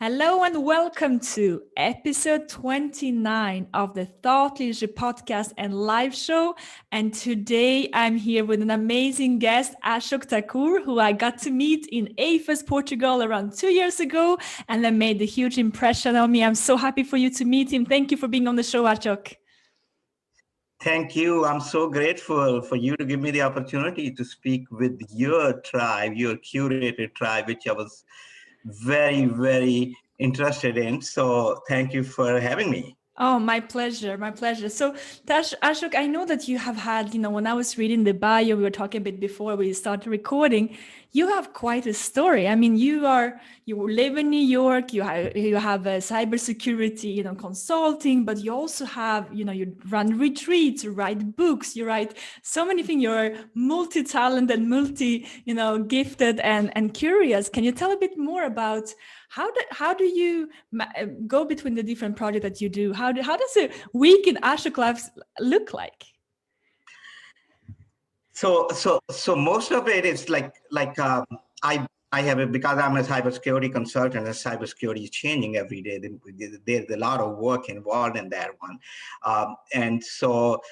Hello and welcome to episode 29 of the Thought Leadership podcast and live show. And today I'm here with an amazing guest, Ashok Thakur, who I got to meet in AFES, Portugal around 2 years ago. And that made a huge impression on me. I'm so happy for you to meet him. Thank you for being on the show, Ashok. Thank you. I'm so grateful for you to give me the opportunity to speak with your tribe, your curated tribe, which I was very, very interested in. So thank you for having me. Oh, my pleasure. My pleasure. So, Ashok, I know that you have had, when I was reading the bio, we were talking a bit before we started recording, you have quite a story. I mean, you live in New York, you have a cybersecurity, consulting, but you also have, you run retreats, you write books, you write so many things. You're multi-talented, gifted and curious. Can you tell a bit more about how do you go between the different projects that you do? How does a week in Ashok life look like? So most of it is I have it because I'm a cybersecurity consultant, and cybersecurity is changing every day. There's a lot of work involved in that one, and so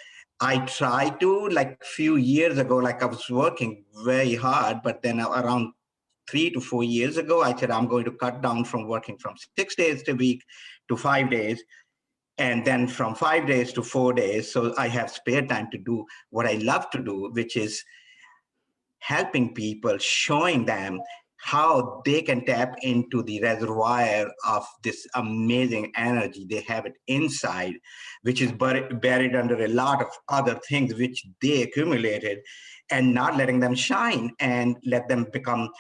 I tried to, like, few years ago, like, I was working very hard, but then around 3 to 4 years ago, I said I'm going to cut down from working from 6 days a week to 5 days, and then from 5 days to 4 days. So I have spare time to do what I love to do, which is helping people, showing them how they can tap into the reservoir of this amazing energy. They have it inside, which is buried under a lot of other things which they accumulated, and not letting them shine and let them become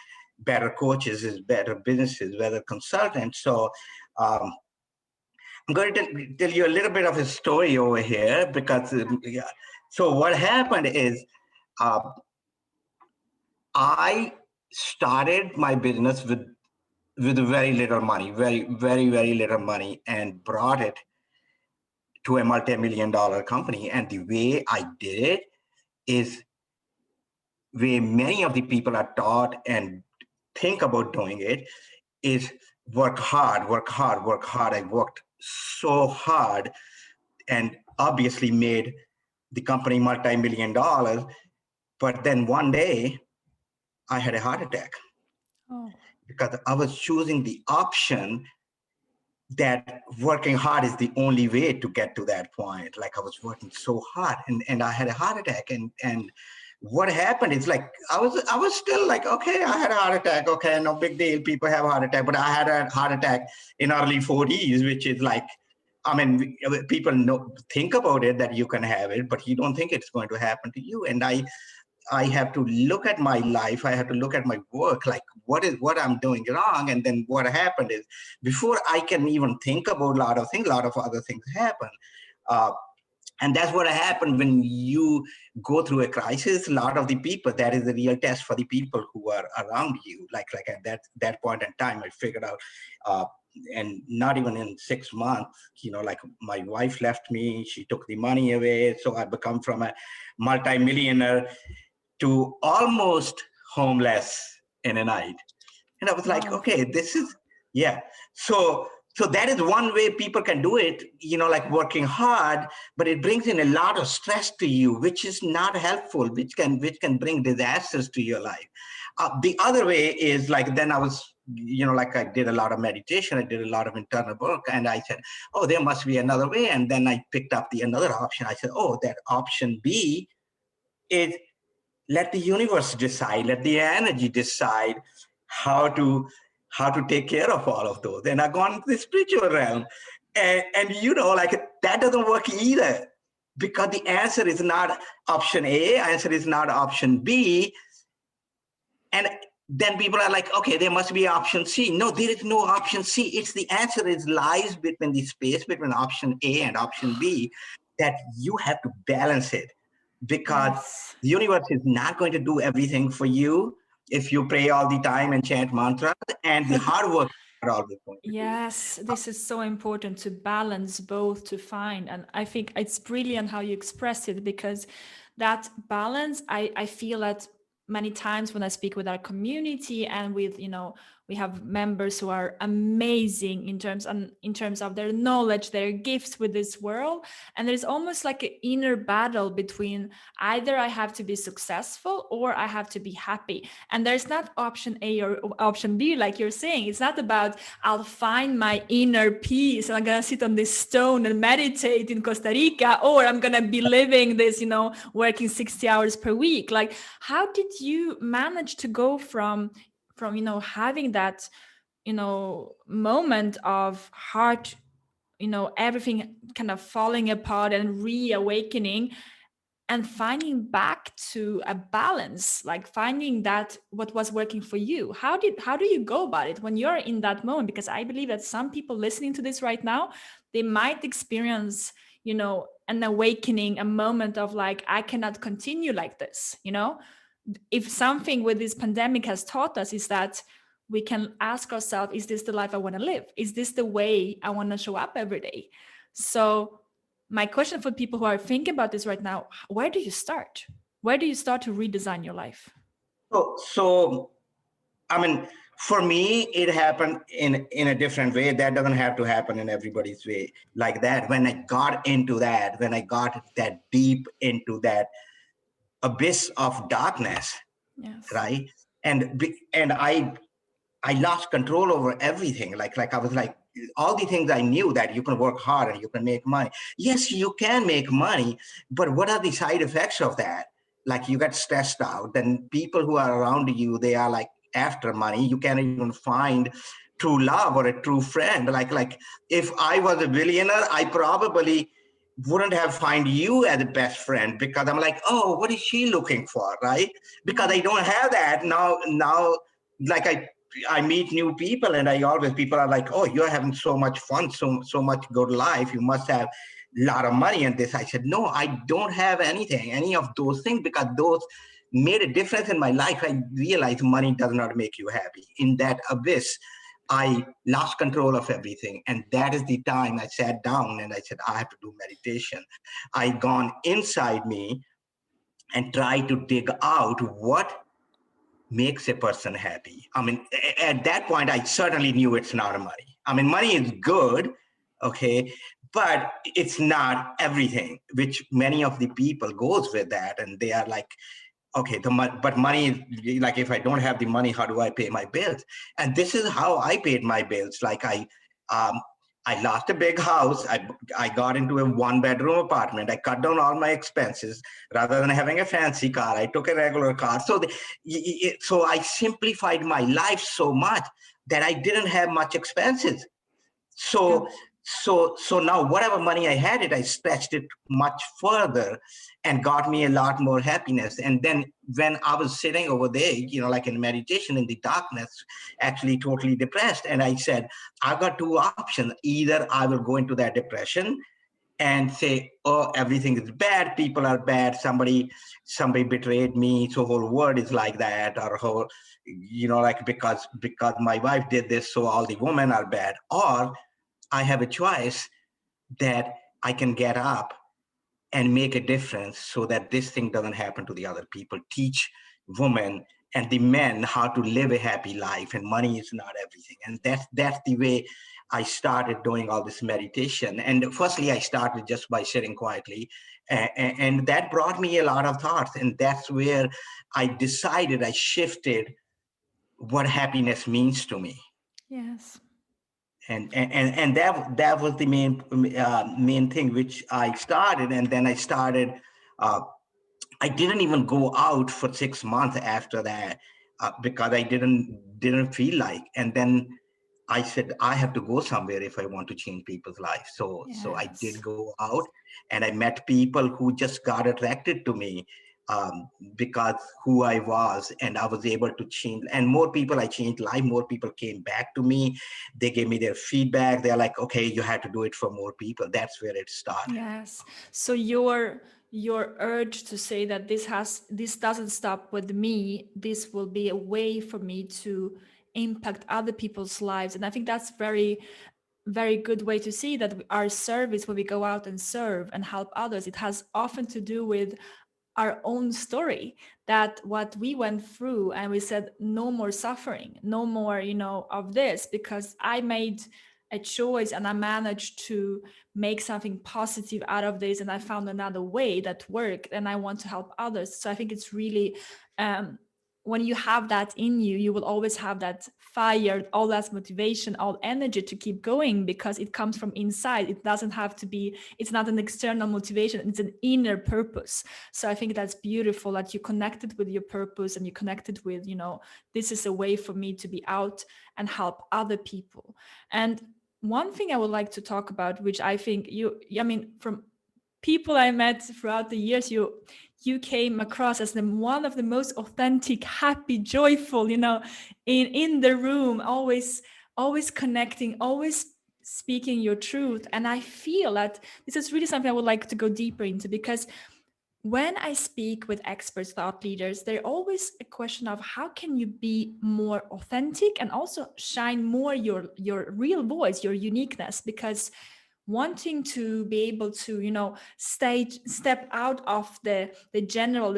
better coaches, is better businesses, better consultants. So I'm going to tell you a little bit of a story over here because yeah. So what happened is uh, I started my business with very little money, very little money, and brought it to a multi-million dollar company. And the way I did it is way many of the people are taught and think about doing it is work hard, work hard, work hard. I worked so hard and obviously made the company multi-million dollars. But then one day I had a heart attack. Oh. Because I was choosing the option that working hard is the only way to get to that point. Like, I was working so hard, and I had a heart attack. And what happened is, like, I was still like, okay, I had a heart attack. Okay, no big deal. People have a heart attack, but I had a heart attack in early 40s, which is like, I mean, people think about it that you can have it, but you don't think it's going to happen to you. And I have to look at my life. I have to look at my work, like what I'm doing wrong. And then what happened is, before I can even think about a lot of things, a lot of other things happen. Uh, and that's what happened when you go through a crisis. A lot of the people, that is the real test for the people who are around you. Like at that point in time, I figured out, and not even in 6 months, like, my wife left me. She took the money away. So I become from a multi-millionaire to almost homeless in a night. And I was like, Wow. okay, this is, yeah. So that is one way people can do it, like working hard, but it brings in a lot of stress to you, which is not helpful, which can bring disasters to your life. The other way is, like, then I was, like, I did a lot of meditation, I did a lot of internal work, and I said, oh, there must be another way. And then I picked up another option. I said, oh, that option B is, let the universe decide, let the energy decide how to take care of all of those. And I've gone to the spiritual realm, and like, that doesn't work either, because the answer is not option A, answer is not option B. And then people are like, okay, there must be option C. No, there is no option C. It's the answer lies between the space between option A and option B, that you have to balance it, because Yes. the universe is not going to do everything for you if you pray all the time and chant mantras, and the hard work are always going to do. Yes, this is so important to balance both, to find. And I think it's brilliant how you express it, because that balance, I feel that many times when I speak with our community and with, We have members who are amazing in terms of their knowledge, their gifts with this world. And there's almost like an inner battle between either I have to be successful or I have to be happy. And there's not option A or option B, like you're saying. It's not about I'll find my inner peace and I'm gonna sit on this stone and meditate in Costa Rica, or I'm gonna be living this, working 60 hours per week. Like, how did you manage to go from having that moment of heart, everything kind of falling apart and reawakening, and finding back to a balance, like finding that what was working for you? How do you go about it when you're in that moment? Because I believe that some people listening to this right now, they might experience an awakening, a moment of like, I cannot continue like this. If something with this pandemic has taught us is that we can ask ourselves, is this the life I want to live? Is this the way I want to show up every day? So my question for people who are thinking about this right now, where do you start? Where do you start to redesign your life? So I mean, for me, it happened in a different way. That doesn't have to happen in everybody's way like that. When I got into that, when I got that deep into that abyss of darkness, Yes. right? And I lost control over everything. Like I was like, all the things I knew, that you can work hard and you can make money. Yes, you can make money, but what are the side effects of that? Like, you get stressed out, then people who are around you, they are like after money. You can't even find true love or a true friend. Like if I was a billionaire, I probably wouldn't have find you as a best friend, because I'm like, oh, what is she looking for, right? Because I don't have that now. Like I meet new people, and I always, people are like, oh, you're having so much fun, so much good life, you must have a lot of money and this. I said, no, I don't have any of those things, because those made a difference in my life. I realized money does not make you happy. In that abyss, I lost control of everything. And that is the time I sat down and I said, I have to do meditation. I gone inside me and try to dig out what makes a person happy. I mean, at that point, I certainly knew it's not money. I mean, money is good, okay, but it's not everything, which many of the people goes with that. And they are like, okay, but money, like, if I don't have the money, how do I pay my bills? And this is how I paid my bills. Like um, I lost a big house. I got into a 1-bedroom apartment. I cut down all my expenses. Rather than having a fancy car, I took a regular car. So I simplified my life so much that I didn't have much expenses. Yeah. So now whatever money I had, I stretched it much further and got me a lot more happiness. And then when I was sitting over there, like in meditation in the darkness, actually totally depressed, and I said, I've got two options. Either I will go into that depression and say, oh, everything is bad, people are bad, somebody betrayed me, so whole world is like that, or whole, like, because my wife did this, so all the women are bad. Or I have a choice that I can get up and make a difference so that this thing doesn't happen to the other people. Teach women and the men how to live a happy life, and money is not everything. And that's the way I started doing all this meditation. And firstly, I started just by sitting quietly, and that brought me a lot of thoughts. And that's where I decided, I shifted what happiness means to me. Yes. And that was the main thing which I started. And then I started, uh, I didn't even go out for 6 months after that, because I didn't feel like. And then I said, I have to go somewhere if I want to change people's lives. So I did Yes. go out, and I met people who just got attracted to me, because who I was, and I was able to change. And more people, I changed life. More people came back to me. They gave me their feedback. They're like, okay, you had to do it for more people. That's where it started. Yes. So your urge to say that this doesn't stop with me, this will be a way for me to impact other people's lives. And I think that's very good way to see that our service, when we go out and serve and help others, it has often to do with our own story, that what we went through, and we said no more suffering, no more, of this, because I made a choice and I managed to make something positive out of this, and I found another way that worked, and I want to help others. So I think it's really, when you have that in you, you will always have that fire, all that motivation, all energy to keep going, because it comes from inside. It doesn't have to be, it's not an external motivation, it's an inner purpose. So I think that's beautiful, that you connected with your purpose, and you connected with, this is a way for me to be out and help other people. And one thing I would like to talk about, which I think from people I met throughout the years, you came across as one of the most authentic, happy, joyful, in the room, always connecting, always speaking your truth. And I feel that this is really something I would like to go deeper into, because when I speak with experts, thought leaders, there's always a question of how can you be more authentic and also shine more your real voice, your uniqueness, because wanting to be able to step out of the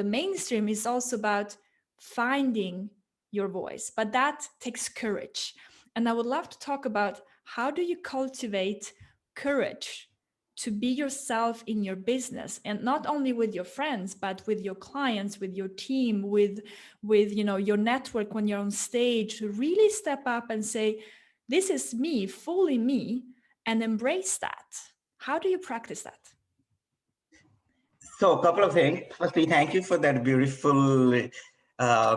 mainstream is also about finding your voice, but that takes courage. And I would love to talk about, how do you cultivate courage to be yourself in your business, and not only with your friends, but with your clients, with your team, with your network, when you're on stage, to really step up and say, this is me, fully me, and embrace that. How do you practice that? So a couple of things. Firstly, thank you for that beautiful uh,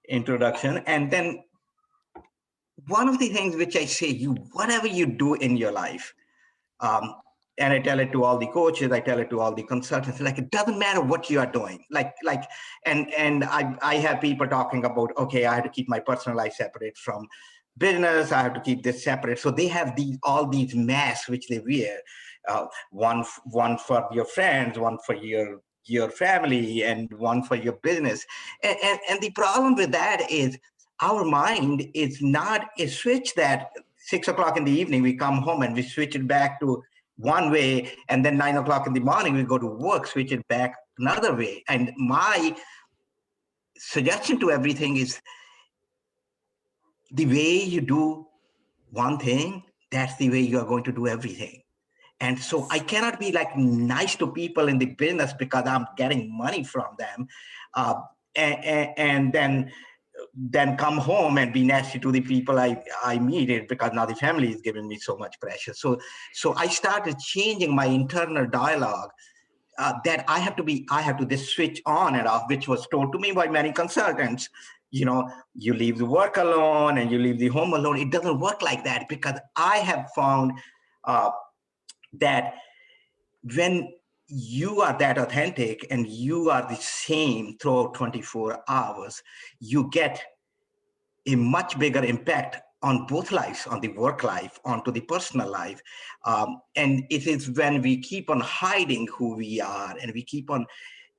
introduction. And then one of the things which I say, whatever you do in your life, um, and I tell it to all the coaches, I tell it to all the consultants, like, it doesn't matter what you are doing. And I have people talking about, okay, I have to keep my personal life separate from business. I have to keep this separate. So they have all these masks which they wear, one for your friends, one for your family, and one for your business. And the problem with that is, our mind is not a switch that 6 o'clock in the evening we come home and we switch it back to one way, and then 9 o'clock in the morning we go to work, switch it back another way. And my suggestion to everything is, the way you do one thing, that's the way you are going to do everything. And so I cannot be like nice to people in the business because I'm getting money from them, uh, and then come home and be nasty to the people I meet, it because now the family is giving me so much pressure. So I started changing my internal dialogue, that I have to this switch on and off, which was told to me by many consultants. You leave the work alone and you leave the home alone. It doesn't work like that, because I have found uh, that when you are that authentic and you are the same throughout 24 hours, you get a much bigger impact on both lives, on the work life, onto the personal life. And it is when we keep on hiding who we are, and we keep on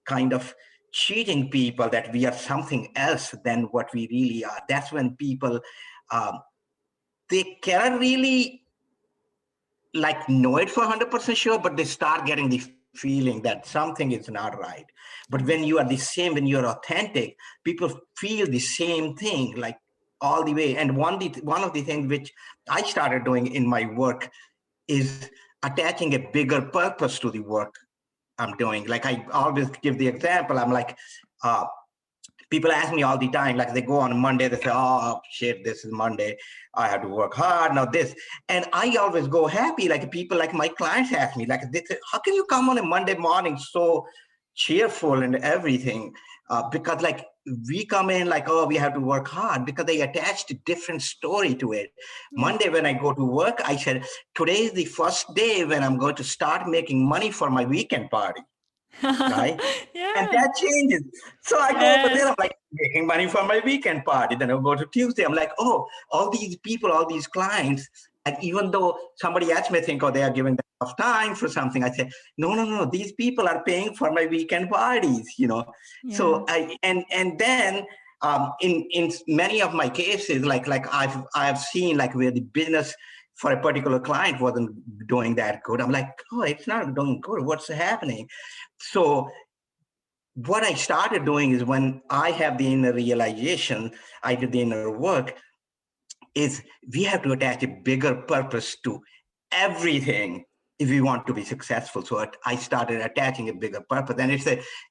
kind of cheating people that we are something else than what we really are. That's when people, um, they cannot really like know it for 100% sure, but they start getting the feeling that something is not right. But when you are the same, when you're authentic, people feel the same thing, like all the way. And one of the things which I started doing in my work is attaching a bigger purpose to the work I'm doing. Like, I always give the example, I'm like, uh, people ask me all the time, like, they go on a Monday, they say, oh shit, this is Monday, I have to work hard now, this. And I always go happy. Like, people, like my clients ask me, like, they say, how can you come on a Monday morning so cheerful and everything? Because like, we come in like, oh, we have to work hard, because they attached a different story to it. Yeah. Monday, when I go to work, I said, today is the first day when I'm going to start making money for my weekend party, right? And Yeah. that changes. So I go over there, Yes. I'm like, making money for my weekend party. Then I'll go to Tuesday. I'm like, oh, all these people, all these clients, like, even though somebody else may think, oh, they are giving them enough time for something, I say, no, no, no, these people are paying for my weekend parties. Yeah. So and then in many of my cases, like I've seen, like, where the business for a particular client wasn't doing that good. I'm like, oh, it's not doing good. What's happening? So what I started doing is when I have the inner realization, I did the inner work, is we have to attach a bigger purpose to everything if we want to be successful. So I started attaching a bigger purpose. And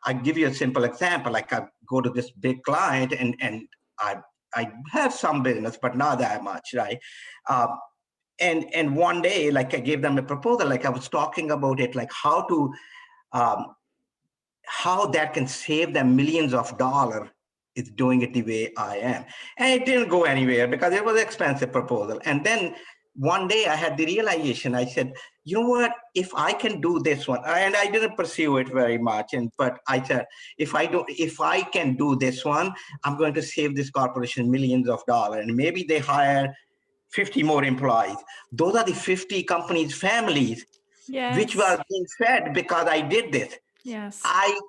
I give you a simple example, like I go to this big client and I have some business, but not that much, right? Um, and one day, like I gave them a proposal, like I was talking about it, like um, how that can save them millions of dollars is doing it the way I am. And it didn't go anywhere because it was an expensive proposal. And then one day I had the realization, I said, you know what, if I can do this one, and I didn't pursue it very much, but I said, if I can do this one, I'm going to save this corporation millions of dollars. And maybe they hire 50 more employees. Those are the 50 companies' families which Yes. were being fed because I did this. Yes. I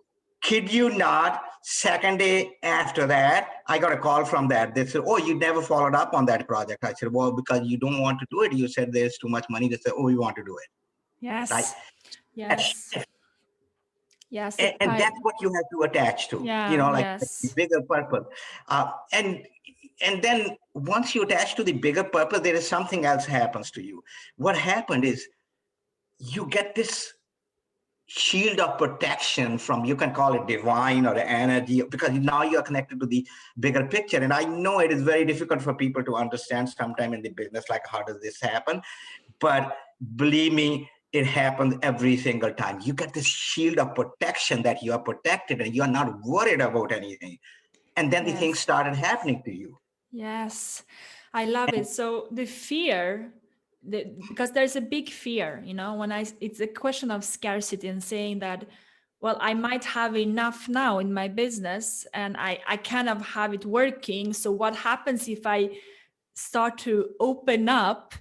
kid you not, second day after that, I got a call from that. They said, oh, you never followed up on that project. I said, well, because you don't want to do it. You said there's too much money. They said, oh, we want to do it. Right? Yes. That's, Yes. Yes. and that's what you have to attach to, Yeah. like the Yes. bigger purpose. And then once you attach to the bigger purpose, there is something else happens to you. What happened is you get this shield of protection from, you can call it divine or energy, because now you're connected to the bigger picture. And I know it is very difficult for people to understand sometime in the business, like how does this happen? But believe me, it happens every single time. You get this shield of protection that you are protected and you're not worried about anything. And then the things Yes. started happening to you. Yes, I love it. So the fear, because there's a big fear, when it's a question of scarcity and saying that, well, I might have enough now in my business and I kind of have it working. So what happens if I start to open up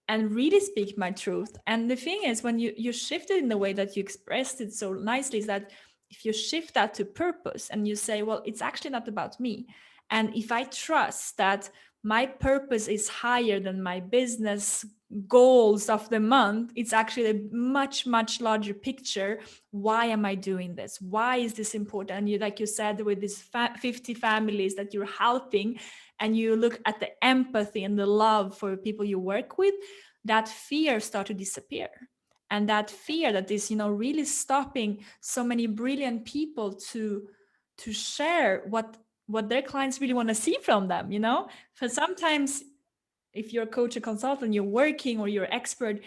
and really speak my truth? And the thing is, when you shift it in the way that you expressed it so nicely, is that if you shift that to purpose and you say, well, it's actually not about me, and if I trust that my purpose is higher than my business goals of the month, it's actually a much, much larger picture. Why am I doing this? Why is this important? And you, like you said, with these 50 families that you're helping, and you look at the empathy and the love for people you work with, that fear start to disappear. And that fear that is, really stopping so many brilliant people to share what their clients really want to see from them, For sometimes, if you're a coach or consultant, you're working or you're expert,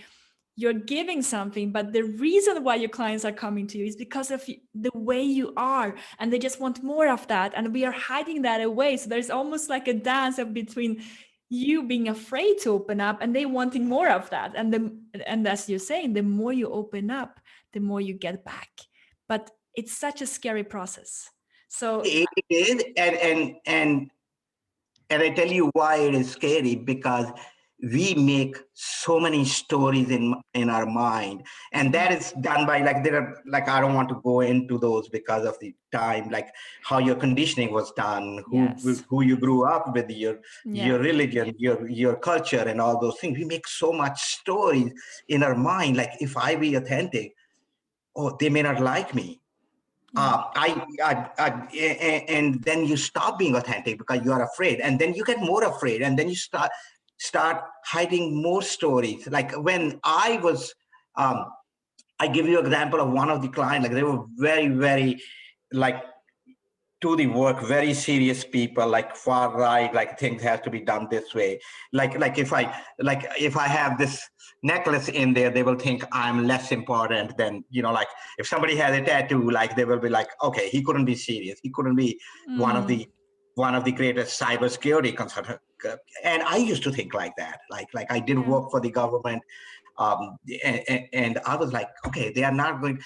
you're giving something, but the reason why your clients are coming to you is because of the way you are, and they just want more of that, and we are hiding that away. So there's almost like a dance of between you being afraid to open up and they wanting more of that. And as you're saying, the more you open up, the more you get back. But it's such a scary process. So It is, and I tell you why it is scary, because we make so many stories in our mind, and that is done by, like, there are, like, I don't want to go into those because of the time, like how your conditioning was done, yes. who you grew up with, your Yeah. religion, your culture, and all those things. We make so much stories in our mind, like, if I be authentic, oh, they may not like me. Yeah. And then you stop being authentic because you are afraid, and then you get more afraid, and then you start hiding more stories. Like when I give you an example of one of the clients, like they were very, very, like, to the work, very serious people, like far right, like things have to be done this way. Like if I have this necklace in there, they will think I'm less important than, like if somebody has a tattoo, like they will be like, okay, he couldn't be serious. He couldn't be one of the greatest cybersecurity consultants. And I used to think like that. Like I did Yeah. work for the government. And I was like, okay, they are not going.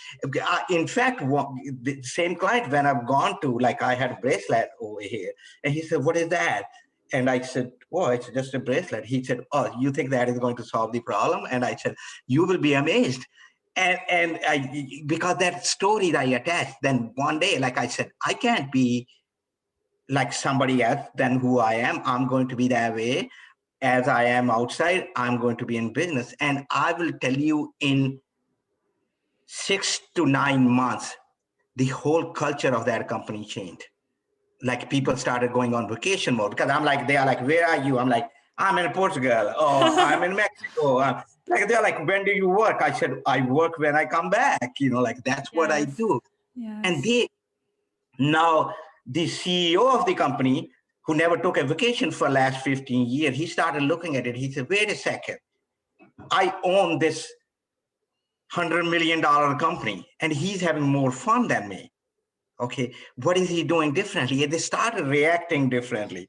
In fact, the same client, when I've gone to, like, I had a bracelet over here, and he said, "What is that?" And I said, "Oh, it's just a bracelet." He said, "Oh, you think that is going to solve the problem?" And I said, "You will be amazed." And because that story that I attached, then one day, like I said, I can't be like somebody else than who I am. I'm going to be that way. As I am outside, I'm going to be in business. And I will tell you, in 6 to 9 months, the whole culture of that company changed. Like people started going on vacation mode because I'm like, they are like, where are you? I'm like, I'm in Portugal or I'm in Mexico. Like they're like, when do you work? I said, I work when I come back. Like that's what I Yes. do. And Yes. they now the CEO of the company who never took a vacation for the last 15 years, he started looking at it. He said, wait a second, I own this $100 million company and he's having more fun than me. Okay, what is he doing differently? And they started reacting differently.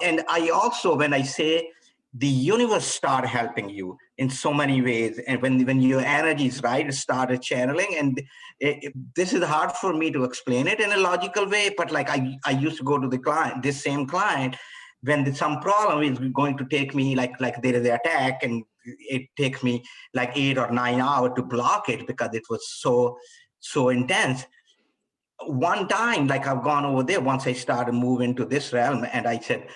And I also, when I say the universe start helping you in so many ways, and when your energy is right, it started channeling. And this is hard for me to explain it in a logical way, but like I used to go to the client, this same client, when some problem is going to take me like there is an attack and it takes me like 8 or 9 hours to block it because it was so intense. One time, like I've gone over there once I started moving to this realm, and I said,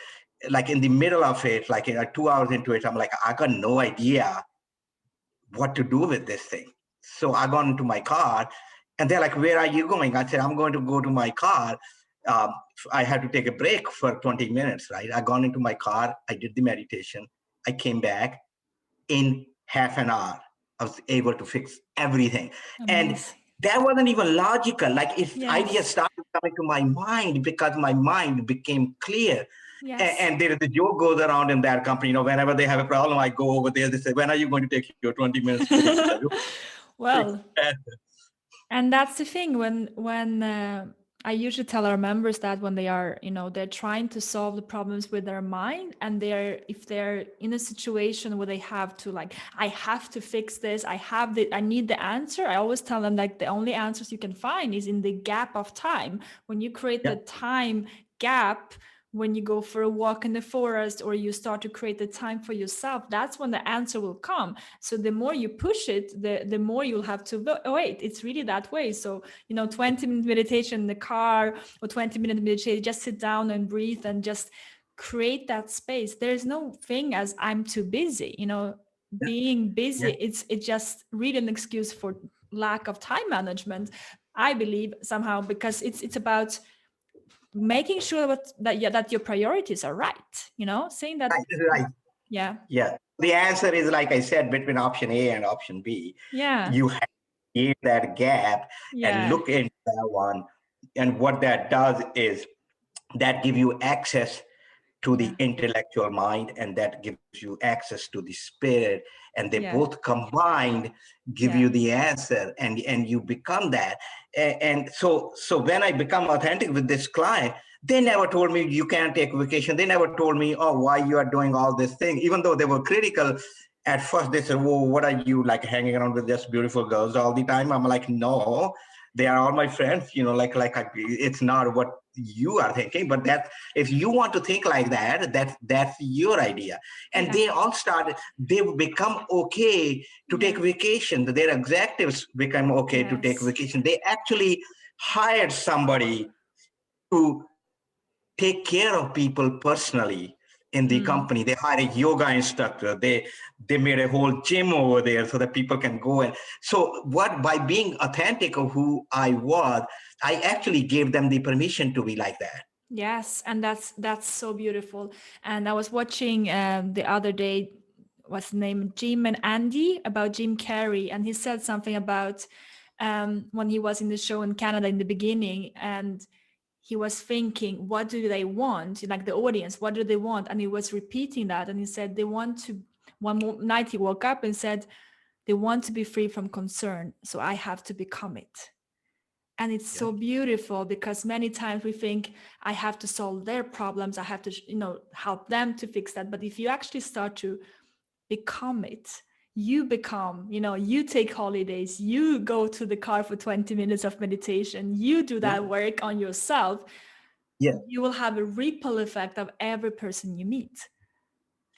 like in the middle of it, like 2 hours into it, I'm like, I got no idea what to do with this thing. So I got into my car, and they're like, where are you going? I said, I'm going to go to my car. Um, I had to take a break for 20 minutes, right? I got into my car, I did the meditation, I came back in half an hour. I was able to fix everything. And Amazing. that wasn't even logical. Like if ideas Yes. started coming to my mind because my mind became clear. Yes. And there is a joke goes around in that company, whenever they have a problem, I go over there. They say, when are you going to take your 20 minutes to fix that? Fix Well, that. and that's the thing when I usually tell our members that when they are, they're trying to solve the problems with their mind, and if they're in a situation where they have to, like, I have to fix this, I need the answer. I always tell them, like, the only answers you can find is in the gap of time. When you create Yeah. the time gap, when you go for a walk in the forest, or you start to create the time for yourself, that's when the answer will come. So the more you push it, the more you'll have to wait. It's really that way. So 20-minute meditation in the car, or 20-minute meditation, just sit down and breathe and just create that space. There's no thing as I'm too busy. Yeah. Being Yeah. busy, it's just really an excuse for lack of time management, I believe, somehow, because it's about making sure that your priorities are right, saying that. Right. Right. Yeah. Yeah. The answer is, like I said, between option A and option B. Yeah. You have to give that gap and Yeah. look into that one. And what that does is that give you access to Yeah. the intellectual mind, and that gives you access to the spirit, and they Yeah. both combined give Yeah. you the answer, and you become that. And so when I become authentic with this client, they never told me you can't take vacation. They never told me, oh, why you are doing all this thing, even though they were critical. At first they said, whoa, what are you, like, hanging around with just beautiful girls all the time? I'm like, no, they are all my friends, it's not what you are thinking, but that if you want to think like that, that's your idea. And Yeah. they all started, they become okay to take Yeah. vacation. Their executives become okay to take Yes. vacation. They actually hired somebody to take care of people personally in the Mm. company. They hired a yoga instructor. They made a whole gym over there so that people can go in. So what, by being authentic of who I was, I actually gave them the permission to be like that. Yes, and that's so beautiful. And I was watching the other day, what's the name, Jim and Andy, about Jim Carrey, and he said something about when he was in the show in Canada in the beginning, and he was thinking, what do they want? Like the audience, what do they want? And he was repeating that, and he said they want to. One more night he woke up and said they want to be free from concern, so I have to become it. And it's Yeah. so beautiful, because many times we think I have to solve their problems, I have to help them to fix that. But if you actually start to become it, you become, you take holidays, you go to the car for 20 minutes of meditation, you do Yeah. that work on yourself, Yeah. you will have a ripple effect of every person you meet.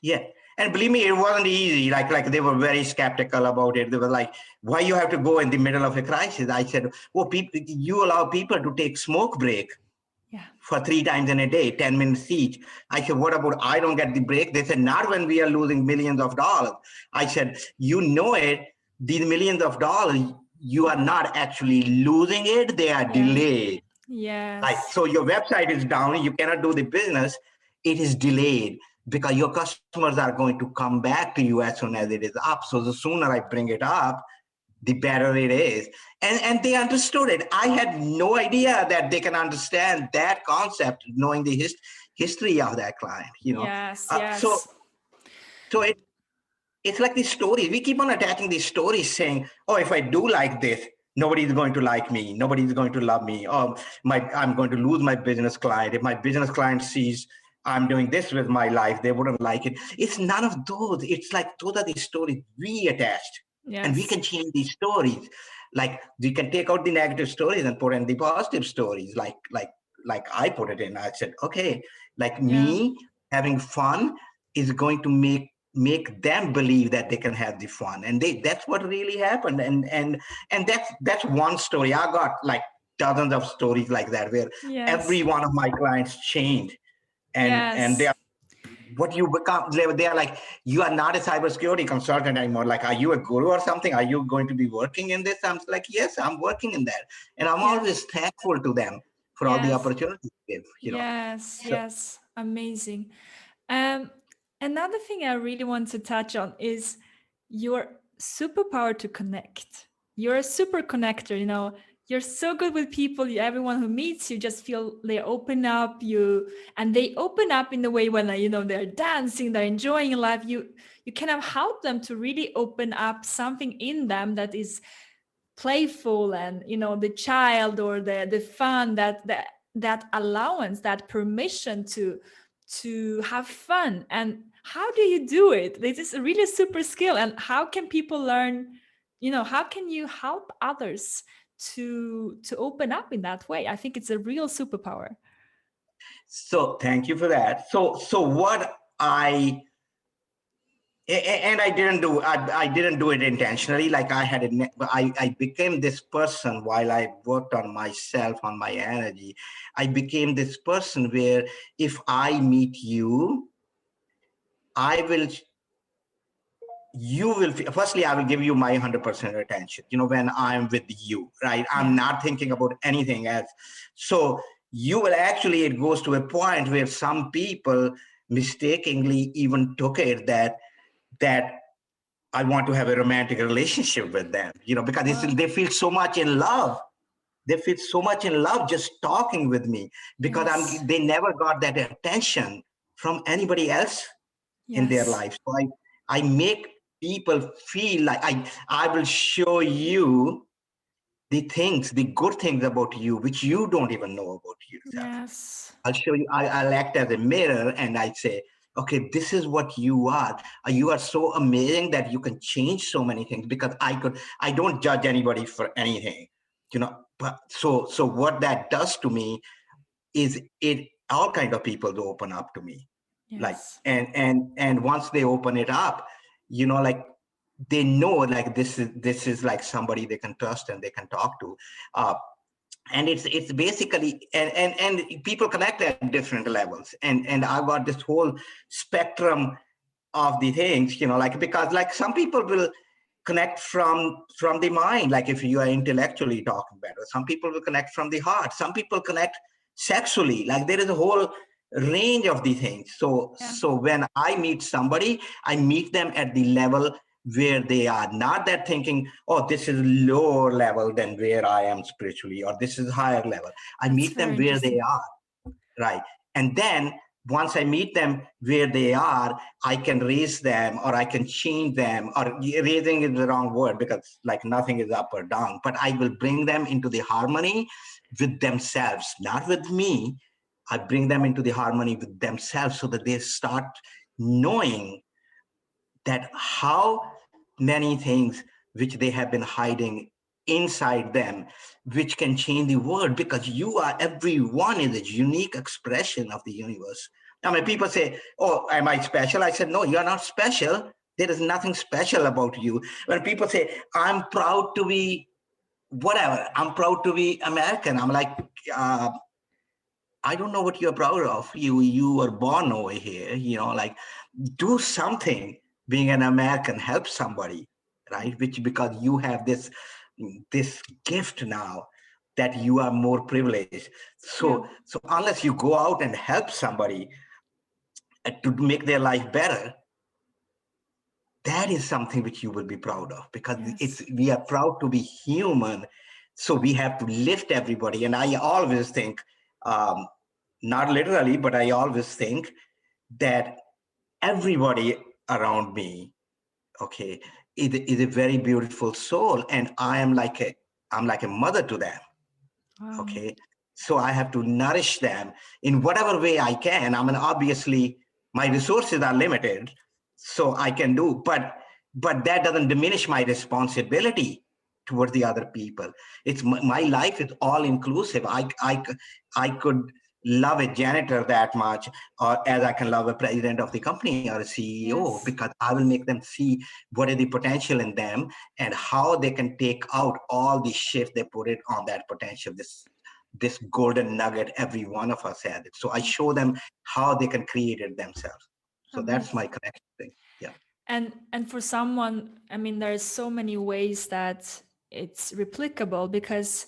Yeah. And believe me, it wasn't easy. Like they were very skeptical about it. They were like, why you have to go in the middle of a crisis? I said, well, people, you allow people to take smoke break Yeah. for 3 times in a day, 10 minutes each. I said, what about I don't get the break? They said, not when we are losing millions of dollars. I said, you know it, these millions of dollars, you are not actually losing it, they are Yeah. delayed. Like, Yes. so your website is down, you cannot do the business, it is delayed because your customers are going to come back to you as soon as it is up. So the sooner I bring it up, the better it is. And they understood it. I had no idea that they can understand that concept, knowing the history of that client, you know. Yes. So Yes. so it's like these stories. We keep on attaching these stories saying, oh, if I do like this, nobody's going to like me. Nobody's going to love me. Or I'm going to lose my business client. If my business client sees I'm doing this with my life, they wouldn't like it. It's none of those. It's like those are the stories we attached. And we Yes. can change these stories. Like we can take out the negative stories and put in the positive stories. Like I put it in. I said, okay, like Yeah. me having fun is going to make them believe that they can have the fun, and that's what really happened. And that's one story. I got like dozens of stories like that where Yes. every one of my clients changed, and they Yes. are what you become. They are like, you are not a cybersecurity consultant anymore. Like, are you a guru or something? Are you going to be working in this? I'm like, yes, I'm working in that, and I'm Yeah. always thankful to them for all the Yes. opportunities they give, you know. Yes. So Yes. Amazing. Um, Another thing I really want to touch on is your superpower to connect. You're a super connector, you know. You're so good with people. Everyone who meets you just feel they open up you, and they open up in the way when you know they're dancing, they're enjoying life. You kind of help them to really open up something in them that is playful, and you know the child or the fun, that allowance, that permission to have fun. And how do you do it? This is a really super skill. And how can people learn, you know, how can you help others to open up in that way? I think it's a real superpower. so thank you for that. So what and I didn't do it intentionally. Like I became this person while I worked on myself, on my energy. I became this person where if I meet you, I will you will firstly I will give you my 100% attention, you know, when I'm with you, right? I'm Yeah. not thinking about anything else. So you will actually, it goes to a point where some people mistakenly even took it that I want to have a romantic relationship with them, you know, because Wow. they feel so much in love. They feel so much in love just talking with me because Yes. they never got that attention from anybody else in their Yes. life. So I make people feel like I will show you the things, the good things about you, which you don't even know about yourself. Yes. I'll show you. I'll act as a mirror, and I say, okay, this is what you are. You are so amazing that you can change so many things because I don't judge anybody for anything, you know. But so what that does to me is it all kind of people to open up to me, like, Yes. and once they open it up, you know, like they know like this is like somebody they can trust and they can talk to. uh, and it's basically and people connect at different levels, and I've got this whole spectrum of the things, you know, like because like some people will connect from the mind, like if you are intellectually talking better. Some people will connect from the heart. Some people connect sexually. Like there is a whole range of the things. so Yeah. so when I meet somebody, I meet them at the level where they are, not that thinking, oh, this is lower level than where I am spiritually, or this is higher level. I That's meet them very where they interesting. are, right? And then once I meet them where they are, I can raise them or I can change them, or raising is the wrong word because like nothing is up or down, but I will bring them into the harmony with themselves, not with me. I bring them into the harmony with themselves so that they start knowing that how many things which they have been hiding inside them, which can change the world, because you are, everyone is a unique expression of the universe. I mean, people say, oh, am I special? I said, no, you are not special. There is nothing special about you. When people say, I'm proud to be whatever, I'm proud to be American, I'm like, uh, I don't know what you're proud of. You were born over here, you know, like do something. Being an American, help somebody, right? Which because you have this this gift now that you are more privileged. Yeah. So unless you go out and help somebody to make their life better, that is something which you will be proud of, because it's Yes. we are proud to be human. So we have to lift everybody. And I always think, um, not literally, but I always think that everybody around me, okay, is a very beautiful soul, and I'm like a mother to them. Wow. Okay, so I have to nourish them in whatever way I can. I mean, obviously my resources are limited, so I can do, but that doesn't diminish my responsibility towards the other people. It's my life is all inclusive. I could love a janitor that much, or as I can love a president of the company or a CEO, Yes. because I will make them see what is the potential in them and how they can take out all the shift they put it on that potential, this golden nugget every one of us has it. So I show them how they can create it themselves. So that's my Amazing. connection thing. Yeah. And for someone, I mean, there's so many ways that it's replicable, because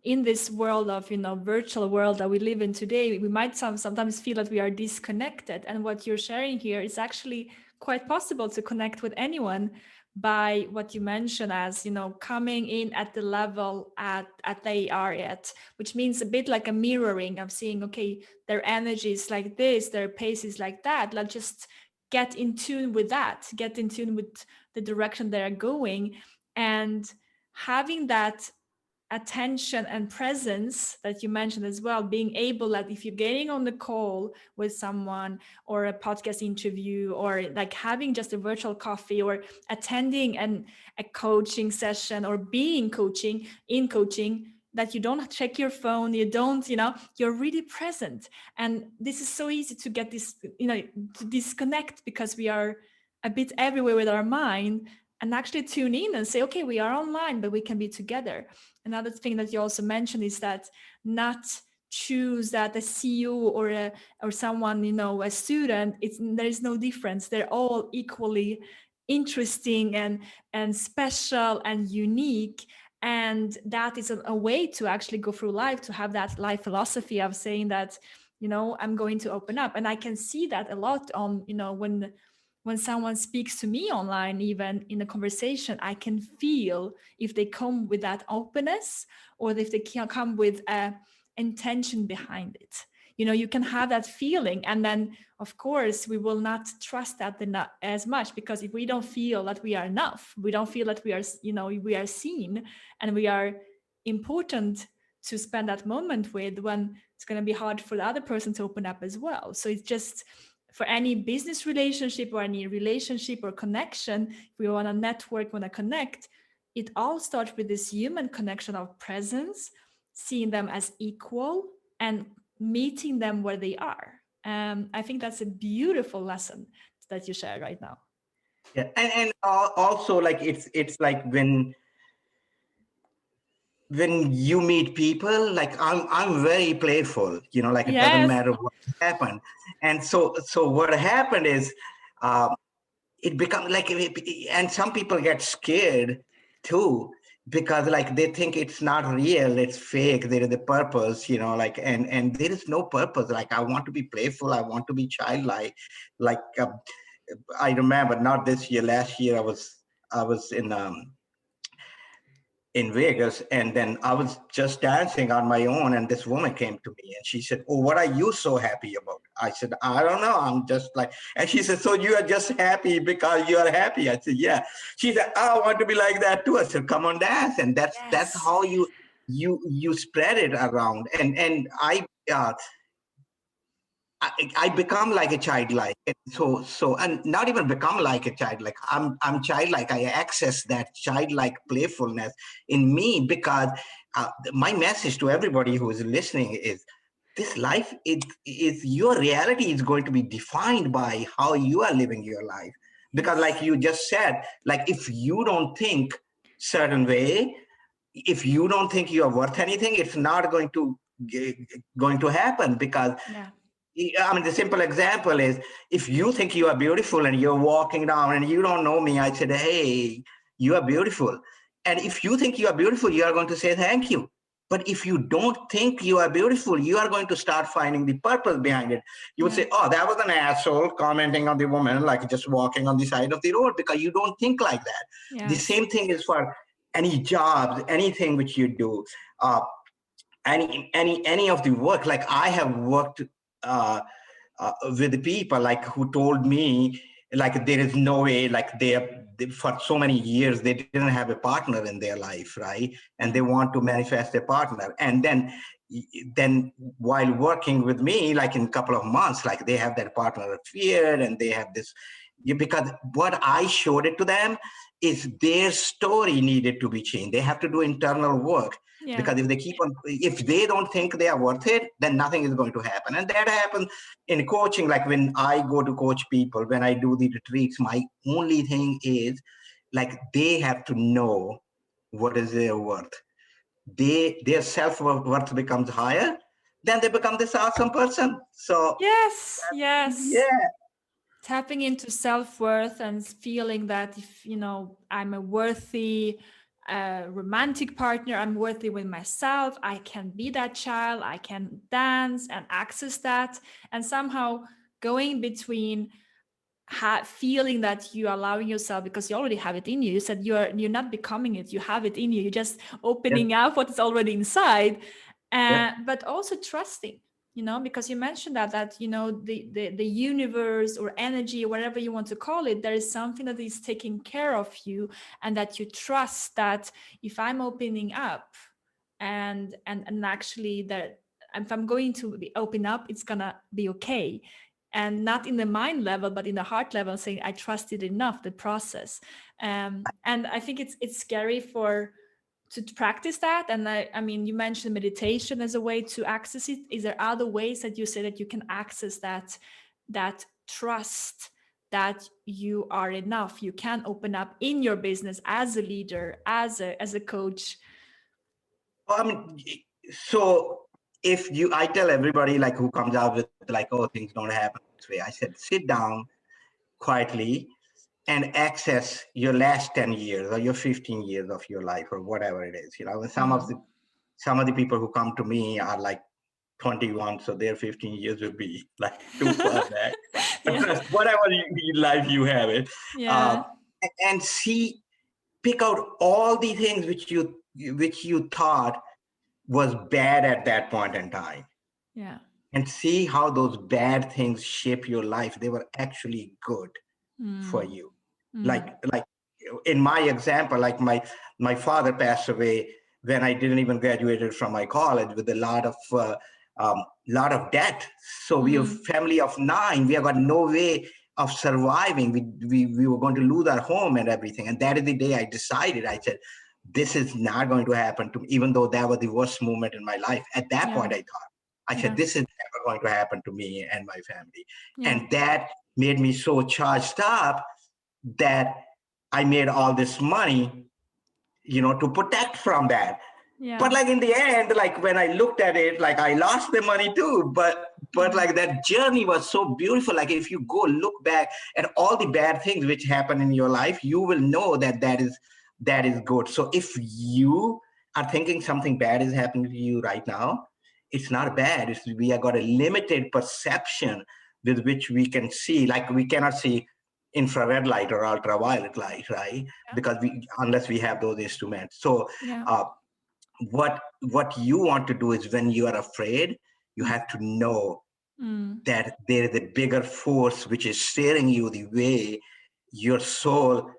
in this world of, virtual world that we live in today, we might sometimes feel that we are disconnected, and what you're sharing here is actually quite possible to connect with anyone by what you mentioned as, coming in at the level at they are at, which means a bit like a mirroring of seeing, okay, their energy is like this, their pace is like that. Let's just get in tune with that, get in tune with the direction they're going, and having that attention and presence that you mentioned as well, being able that if you're getting on the call with someone, or a podcast interview, or like having just a virtual coffee, or attending a coaching session, or being coaching, that you don't check your phone, you don't, you're really present. And this is so easy to get this, to disconnect, because we are a bit everywhere with our mind, and actually tune in and say, okay, we are online, but we can be together. Another thing that you also mentioned is that not choose that a CEO or someone, a student, there is no difference. They're all equally interesting and special and unique. And that is a way to actually go through life, to have that life philosophy of saying that, I'm going to open up. And I can see that a lot on, when someone speaks to me online, even in a conversation, I can feel if they come with that openness, or if they can come with a intention behind it. You can have that feeling, and then of course we will not trust that as much, because if we don't feel that we are enough, we don't feel that we are, we are seen and we are important to spend that moment with, when it's going to be hard for the other person to open up as well. So it's just, for any business relationship or any relationship or connection, if we want to network, want to connect, it all starts with this human connection of presence, seeing them as equal, and meeting them where they are. I think that's a beautiful lesson that you share right now. Yeah. And also, like, it's like when you meet people, like I'm very playful, like it doesn't Yes. matter what happened. And so what happened is, um, it becomes like, and some people get scared too, because like they think it's not real, it's fake, there is a purpose, like, and there is no purpose. Like, I want to be playful, I want to be childlike. Like, I remember, not this year, last year, I was in Vegas, and then I was just dancing on my own, and this woman came to me and she said, "Oh, what are you so happy about?" I said, "I don't know. I'm just like," and she said, "So you are just happy because you are happy?" I said, "Yeah." She said, "I want to be like that too." I said, "Come on, dance." And that's Yes. how you spread it around. And I become like a child, like, and not even become like a child, like I'm childlike. I access that childlike playfulness in me, because my message to everybody who is listening is, this life is your reality is going to be defined by how you are living your life. Because like Yes. you just said, like, if you don't think certain way, if you don't think you are worth anything, it's not going to happen. Because Yeah. I mean, the simple example is, if you think you are beautiful and you're walking down and you don't know me, I said, "Hey, you are beautiful." And if you think you are beautiful, you are going to say thank you. But if you don't think you are beautiful, you are going to start finding the purpose behind it. You would Yeah. say, oh, that was an asshole commenting on the woman, like just walking on the side of the road, because you don't think like that. The Yes. same thing is for any jobs, anything which you do, uh, any of the work. Like I have worked uh, with people like who told me like there is no way, like they for so many years they didn't have a partner in their life, right? And they Yeah. want to manifest a partner, and then while working with me, like in a couple of months, like they have that partner appeared and they have this, because what I showed it to them is their story needed to be changed. They have to do internal work, Yeah. because if they keep on, if they don't think they are worth it, then nothing is going to happen. And that happens in coaching. Like when I go to coach people, when I do the retreats, my only thing is like they have to know what is their worth. Their self-worth becomes higher, then they become this awesome person. So Yes. Yes. yeah. Tapping into self-worth and feeling that if I'm a worthy romantic partner, I'm worthy with myself, I can be that child, I can dance and access that, and somehow going between feeling that you are allowing yourself, because you already have it in you. You said you're not becoming it, you have it in you, you're just Yep. opening up what is already inside. Yep. But also trusting, because you mentioned that the universe or energy, whatever you want to call it, there is something that is taking care of you, and that you trust that if I'm opening up, and actually that if I'm going to open up, it's gonna be okay. And not in the mind level, but in the heart level, saying I trusted enough the process. And I think it's scary to practice that. And I mean, you mentioned meditation as a way to access it. Is there other ways that you say that you can access that trust that you are enough, you can open up in your business as a leader, as a coach? Um, so if you, I tell everybody like who comes out with like, oh, things don't happen this way. I said, sit down quietly and access your last 10 years or your 15 years of your life or whatever it is. And some of the people who come to me are like 21, so their 15 years will be like too far back. Yeah. But whatever life you have it, uh, Yeah. and see, pick out all the things which you thought was bad at that point in time, Yeah. and see how those bad things shape your life. They were actually good for Mm. you. like Mm. like in my example, like my father passed away when I didn't even graduated from my college with a lot of debt. So we have Mm. family of 9, we have got no way of surviving. We were going to lose our home and everything. And that is the day I decided, I said, this is not going to happen to me. Even though that was the worst moment in my life, at that Yeah. point I said, Yeah. this is never going to happen to me and my family. Yeah. And that made me so charged up that I made all this money, to protect from that. But Yeah. like in the end, like when I looked at it, like I lost the money too. But Yeah. like that journey was so beautiful. Like if you go look back at all the bad things which happen in your life, you will know that is good. So if you are thinking something bad is happening to you right now, it's not bad. We have got a limited perception with which we can see. Like we cannot see infrared light or ultraviolet light, right? Yeah. Because unless we have those instruments. So Yeah. uh, what you want to do is, when you are afraid, you Mm. have to know Mm. that there is a bigger force which is steering you the way. Your soul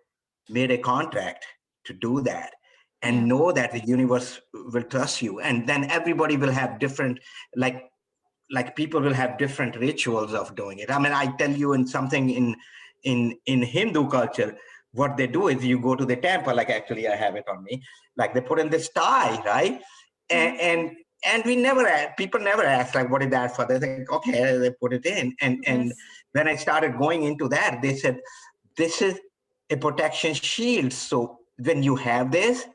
made a contract to do that, and Yeah. know that the universe will trust you. And then everybody will have different, like people will have different rituals of doing it. I mean, I tell you, in something in Hindu culture, what they do is you go to the temple. Like actually I have it on me. Like they put in this tie, right? Yeah. And we never people never ask like, what is that for? They think, okay, they put it in. And Yes. when I started going into that, they said, this is a protection shield. So when you have this,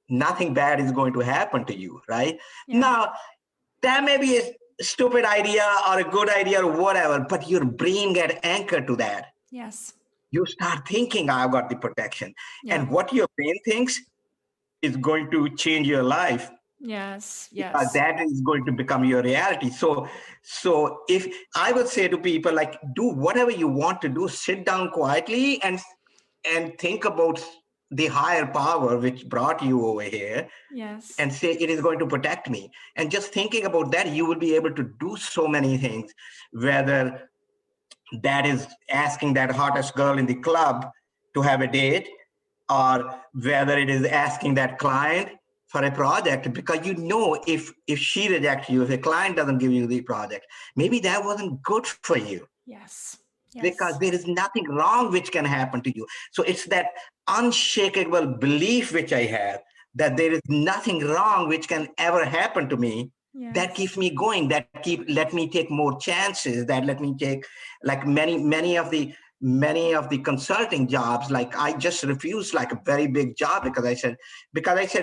nothing bad is going to happen to you, right? Yeah. Now that may be a stupid idea or a good idea or whatever, but your brain get anchored to that. Yes. You start thinking, I've got the protection. Yeah. And what your brain thinks, is going to change your life, Yes, because yes, that is going to become your reality. So if I would say to people, like, do whatever you want to do, sit down quietly and think about the higher power which brought you over here, yes, and say it is going to protect me. And just thinking about that, you will be able to do so many things, whether that is asking that hottest girl in the club to have a date, or whether it is asking that client for a project, because if she rejects you, if a client doesn't give you the project, maybe that wasn't good for you, yes, because yes, there is nothing wrong which can happen to you. So it's that unshakable belief which I have, that there is nothing wrong which can ever happen to me, that keeps yes, me going, let me take more chances, that let me take, like, many of the consulting jobs. Like, I just refused like a very big job, because I said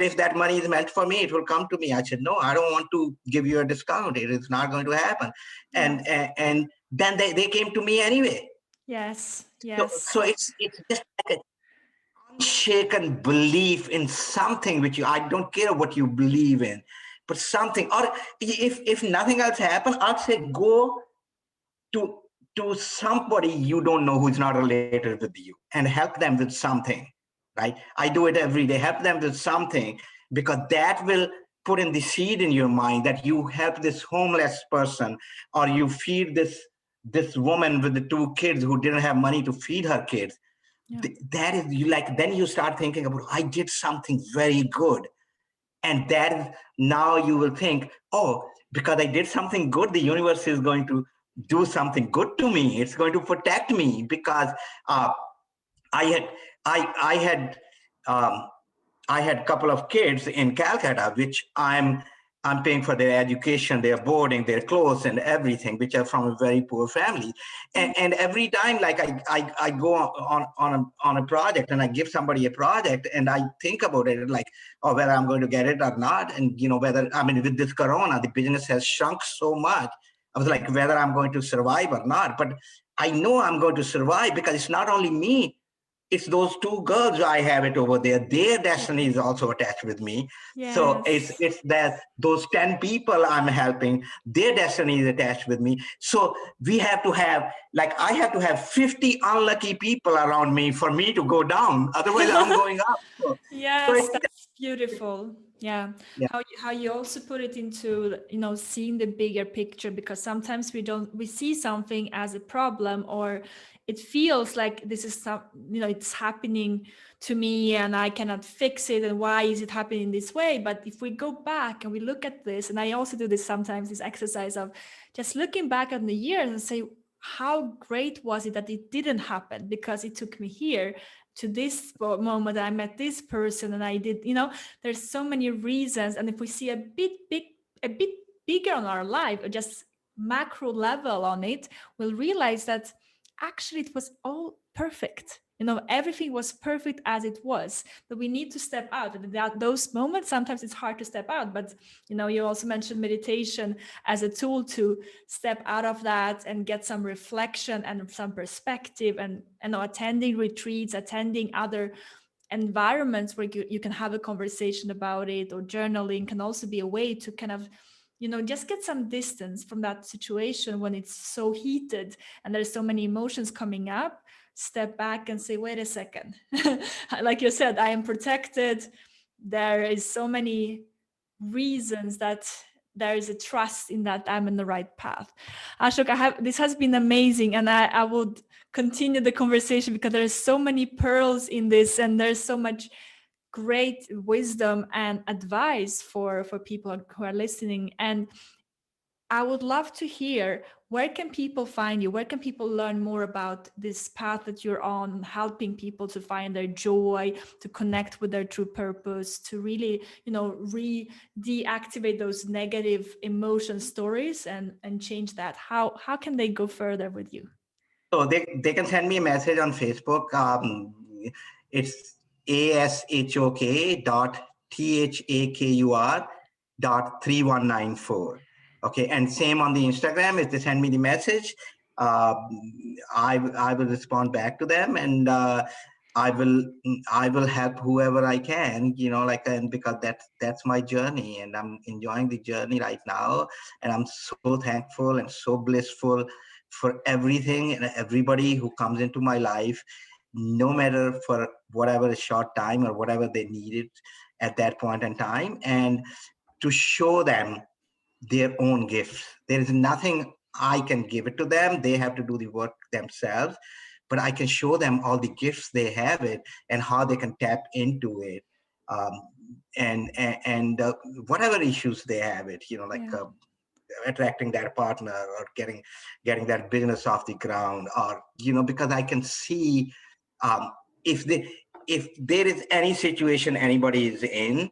if that money is meant for me, it will come to me. I said, no, I don't want to give you a discount, it is not going to happen. yeah, And then they came to me anyway. yes, So yes, it's just like an unshaken belief in something which I don't care what you believe in, but something. Or if nothing else happens, I'll say go to somebody you don't know who is not related with you, and help them with something. Right? I do it every day. Help them with something, because that will put in the seed in your mind that you help this homeless person, or you feed this woman with the two kids who didn't have money to feed her kids. yeah, That is, you like, then you start thinking about, I did something very good. And that is, now you will think, oh, because I did something good, the universe is going to do something good to me, it's going to protect me. Because uh, I had I had um, I had a couple of kids in Calcutta, which I'm paying for their education, their boarding, their clothes, and everything, which are from a very poor family. yeah, And every time, like, I go on a project, and I give somebody a project, and I think about it, like, oh, whether I'm going to get it or not. And whether, I mean, with this corona, the business has shrunk so much. I was like, whether I'm going to survive or not. But I know I'm going to survive, because it's not only me, it's those two girls I have it over there. Their destiny is also attached with me. So yes. it's that those 10 people I'm helping, their destiny is attached with me. So we have to have, like, I have to have 50 unlucky people around me for me to go down. Otherwise, I'm going up. So Yes, it's, that's beautiful. Yeah. yeah. How you also put it into, seeing the bigger picture, because sometimes we see something as a problem, or it feels like this is some, it's happening to me and I cannot fix it, and why is it happening this way? But if we go back and we look at this, and I also do this sometimes, this exercise of just looking back on the years and say, how great was it that it didn't happen, because it took me here to this moment. I met this person and I did, there's so many reasons. And if we see a bit bigger on our life, or just macro level on it, we'll realize that actually it was all perfect. Everything was perfect as it was. But we need to step out. And that those moments, sometimes it's hard to step out. But you also mentioned meditation as a tool to step out of that and get some reflection and some perspective, and attending retreats, attending other environments where you can have a conversation about it, or journaling can also be a way to kind of just get some distance from that situation when it's so heated and there's so many emotions coming up. Step back and say, wait a second. Like you said, I am protected. There is so many reasons that there is a trust in that I'm in the right path. Ashok, this has been amazing, and I would continue the conversation, because there's so many pearls in this, and there's so much great wisdom and advice for people who are listening. And I would love to hear, where can people find you? Where can people learn more about this path that you're on, helping people to find their joy, to connect with their true purpose, to really, deactivate those negative emotion stories and change that? How can they go further with you? So they can send me a message on Facebook. It's ashok.thakur.3194. Okay, and same on the Instagram. If they send me the message, uh, I will respond back to them. And I will I will help whoever I can, like, and because that's my journey, and I'm enjoying the journey right now, and I'm so thankful and so blissful for everything and everybody who comes into my life, no matter for whatever a short time or whatever they needed at that point in time, and to show them their own gifts. There is nothing I can give it to them. They have to do the work themselves, but I can show them all the gifts they have it and how they can tap into it. Um, and whatever issues they have it, like Yeah. attracting that partner or getting that business off the ground, or because I can see, um, if they if there is any situation anybody is in,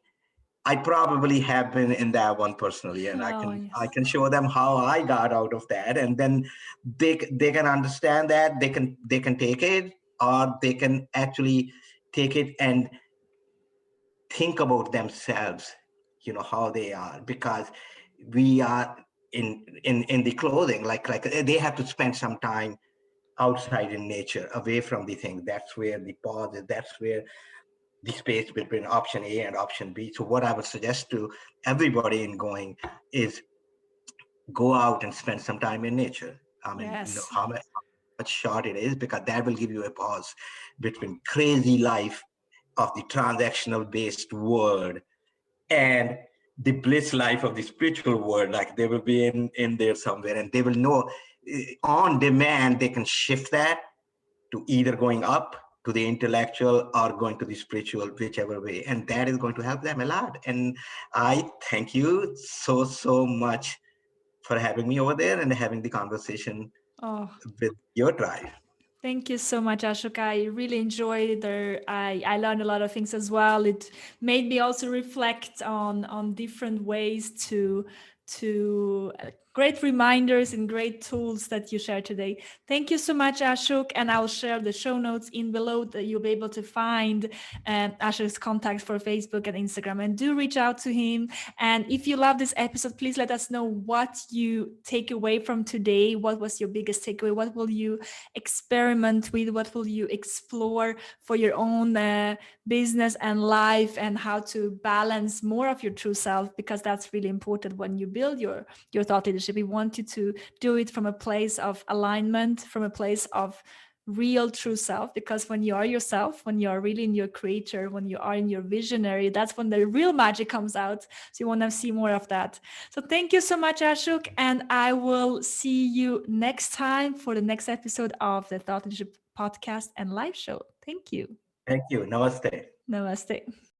I probably have been in that one personally, and I Oh, can I yes. can show them how I got out of that, and then they can understand that they can take it, or they can actually take it and think about themselves, how they are, because we are in the clothing, like they have to spend some time outside in nature, away from the thing. That's where the pause is. That's where the space between option A and option B. So what I would suggest to everybody in going is go out and spend some time in nature. I mean, Yes. how much short it is, because that will give you a pause between crazy life of the transactional based world and the bliss life of the spiritual world. Like they will be in there somewhere, and they will know, on demand they can shift that to either going up to the intellectual or going to the spiritual, whichever way. And that is going to help them a lot. And I thank you so much for having me over there and having the conversation Oh, with your tribe. thank you so much, Ashok. I really enjoyed it. I learned a lot of things as well. It made me also reflect on different ways to great reminders and great tools that you shared today. Thank you so much, Ashok. And I'll share the show notes in below that you'll be able to find Ashok's contacts for Facebook and Instagram. And do reach out to him. And if you love this episode, please let us know what you take away from today. What was your biggest takeaway? What will you experiment with? What will you explore for your own business and life, and how to balance more of your true self? Because that's really important when you build your thought leadership. We want you to do it from a place of alignment, from a place of real true self, because when you are yourself, when you are really in your creator, when you are in your visionary, that's when the real magic comes out. So you want to see more of that. So thank you so much, Ashok, and I will see you next time for the next episode of the Thought Leadership podcast and live show. Thank you. Thank you. Namaste. Namaste.